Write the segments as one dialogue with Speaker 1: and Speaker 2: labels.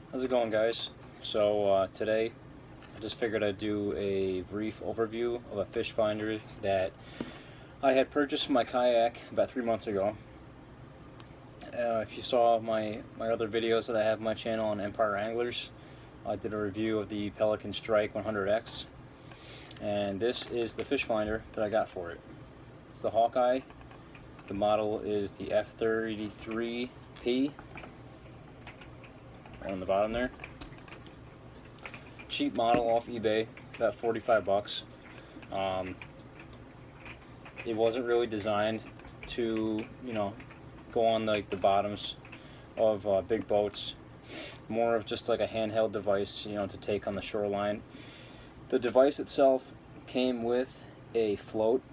Speaker 1: How's it going, guys? So today I just figured I'd do a brief overview of a fish finder that I had purchased for my kayak about 3 months ago. If you saw my other videos that I have on my channel on Empire Anglers, I did a review of the Pelican Strike 100X, and this is the fish finder that I got for it. It's the Hawkeye. The model is the F33P on the bottom there. Cheap model off eBay, about 45 bucks. It wasn't really designed to, go on like the bottoms of big boats. More of just like a handheld device, to take on the shoreline. The device itself came with a float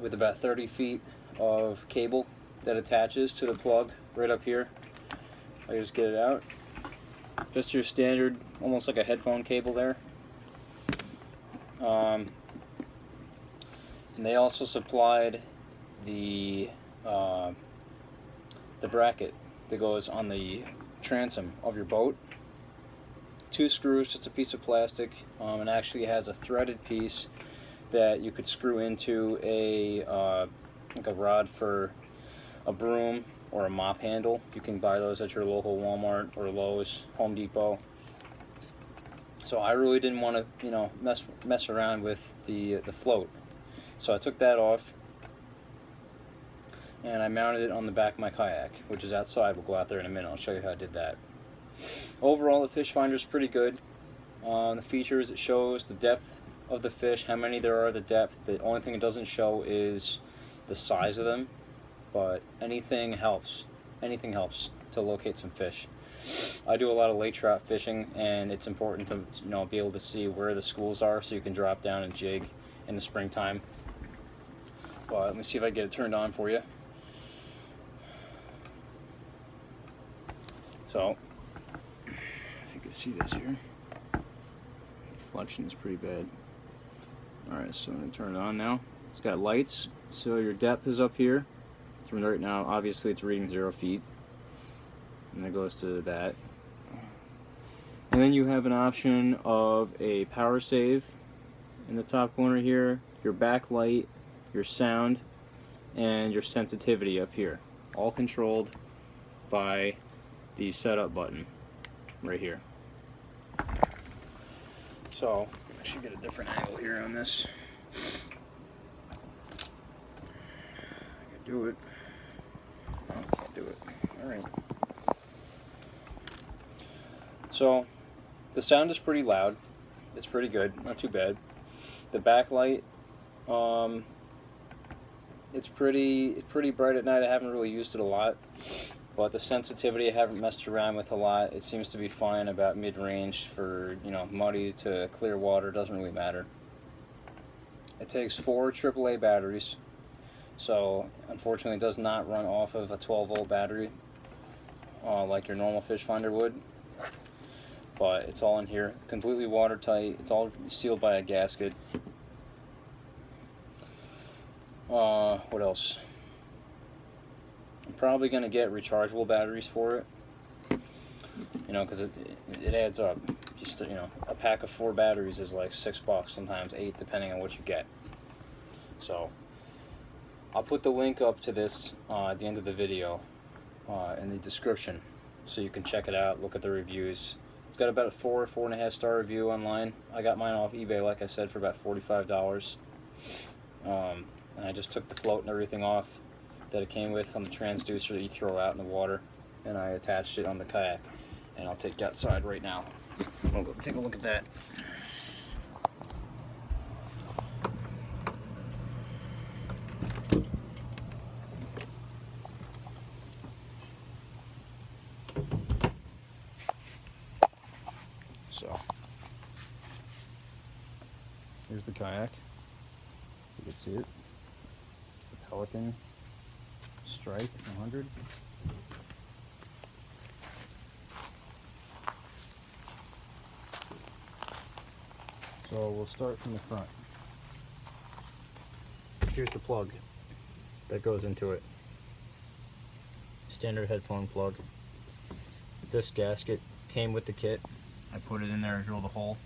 Speaker 1: with about 30 feet of cable that attaches to the plug right up here. I just get it out. Just your standard, almost like a headphone cable there. And they also supplied the bracket that goes on the transom of your boat. 2 screws, just a piece of plastic, and actually has a threaded piece that you could screw into like a rod for a broom or a mop handle. You can buy those at your local Walmart or Lowe's, Home Depot. So I really didn't want to, mess around with the float. So I took that off and I mounted it on the back of my kayak, which is outside. We'll go out there in a minute. I'll show you how I did that. Overall, the fish finder is pretty good. The features, it shows the depth of the fish, how many there are, the depth. The only thing it doesn't show is the size of them, but anything helps. Anything helps to locate some fish. I do a lot of lake trout fishing, and it's important to be able to see where the schools are so you can drop down and jig in the springtime. But let me see if I can get it turned on for you. So, if you can see this here, reflection is pretty bad. Alright, so I'm going to turn it on now. It's got lights, so your depth is up here. So right now, obviously it's reading 0 feet. And that goes to that. And then you have an option of a power save in the top corner here, your backlight, your sound, and your sensitivity up here. All controlled by the setup button right here. So, I should get a different angle here on this. I can do it. No, I can't do it. Alright. So, the sound is pretty loud. It's pretty good, not too bad. The backlight, it's pretty bright at night. I haven't really used it a lot, but the sensitivity I haven't messed around with a lot. It seems to be fine about mid-range for muddy to clear water. Doesn't really matter. It takes 4 AAA batteries, so unfortunately it does not run off of a 12-volt battery like your normal fish finder would. But it's all in here, completely watertight. It's all sealed by a gasket. What else? I'm probably going to get rechargeable batteries for it, because it adds up. Just a pack of 4 batteries is like $6, sometimes 8, depending on what you get. So I'll put the link up to this at the end of the video in the description, so you can check it out, look at the reviews. It's got about a 4.5 star review online. I got mine off eBay, like I said, for about $45. And I just took the float and everything off that it came with on the transducer that you throw out in the water, and I attached it on the kayak. And I'll take you outside right now. We'll go take a look at that. So, here's the kayak. You can see it. The Pelican Strike 100. So we'll start from the front. Here's the plug that goes into it. Standard headphone plug. This gasket came with the kit. I put it in there, drilled a hole,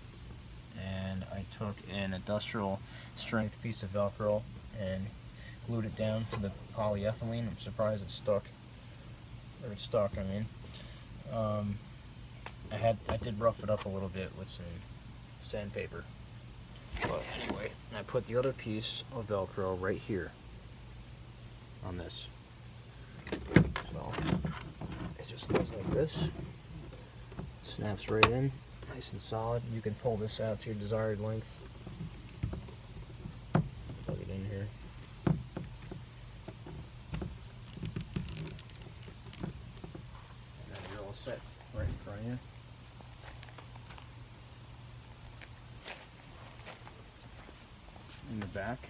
Speaker 1: and I took an industrial strength piece of Velcro and glued it down to the polyethylene. I'm surprised it stuck. Or it's stuck, I mean. I did rough it up a little bit with some sandpaper. But anyway, I put the other piece of Velcro right here on this. So it just goes like this. Snaps right in, nice and solid. You can pull this out to your desired length. Plug it in here. And then you're all set right in front of you. In the back,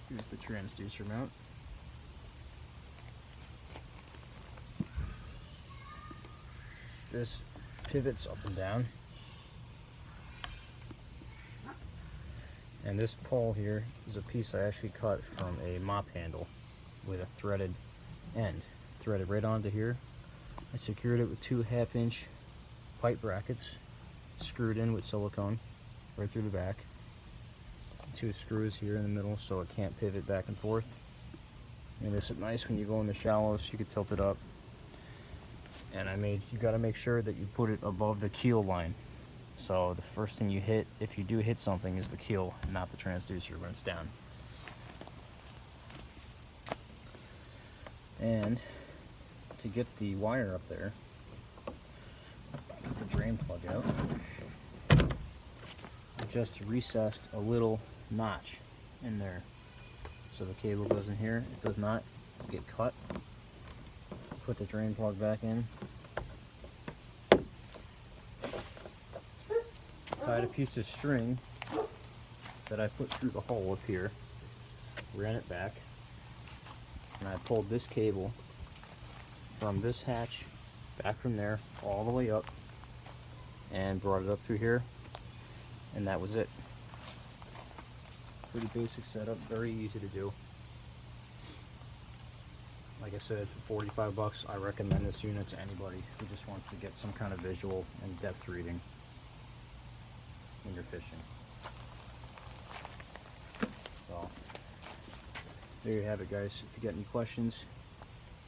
Speaker 1: here's the transducer mount. This pivots up and down. And this pole here is a piece I actually cut from a mop handle with a threaded end. Threaded right onto here. I secured it with 2 1/2-inch pipe brackets screwed in with silicone right through the back. 2 screws here in the middle so it can't pivot back and forth. And this is nice when you go in the shallows, you can tilt it up. And you gotta make sure that you put it above the keel line. So the first thing you hit, if you do hit something, is the keel, not the transducer when it's down. And to get the wire up there, get the drain plug out, I just recessed a little notch in there so the cable goes in here. It does not get cut. Put the drain plug back in. Tied a piece of string that I put through the hole up here, ran it back, and I pulled this cable from this hatch back from there all the way up and brought it up through here, and that was it. Pretty basic setup, very easy to do. Like I said, for 45 bucks, I recommend this unit to anybody who just wants to get some kind of visual and depth reading when you're fishing. So, there you have it, guys. If you got any questions,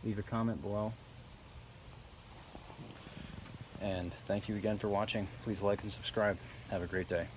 Speaker 1: leave a comment below. And thank you again for watching. Please like and subscribe. Have a great day.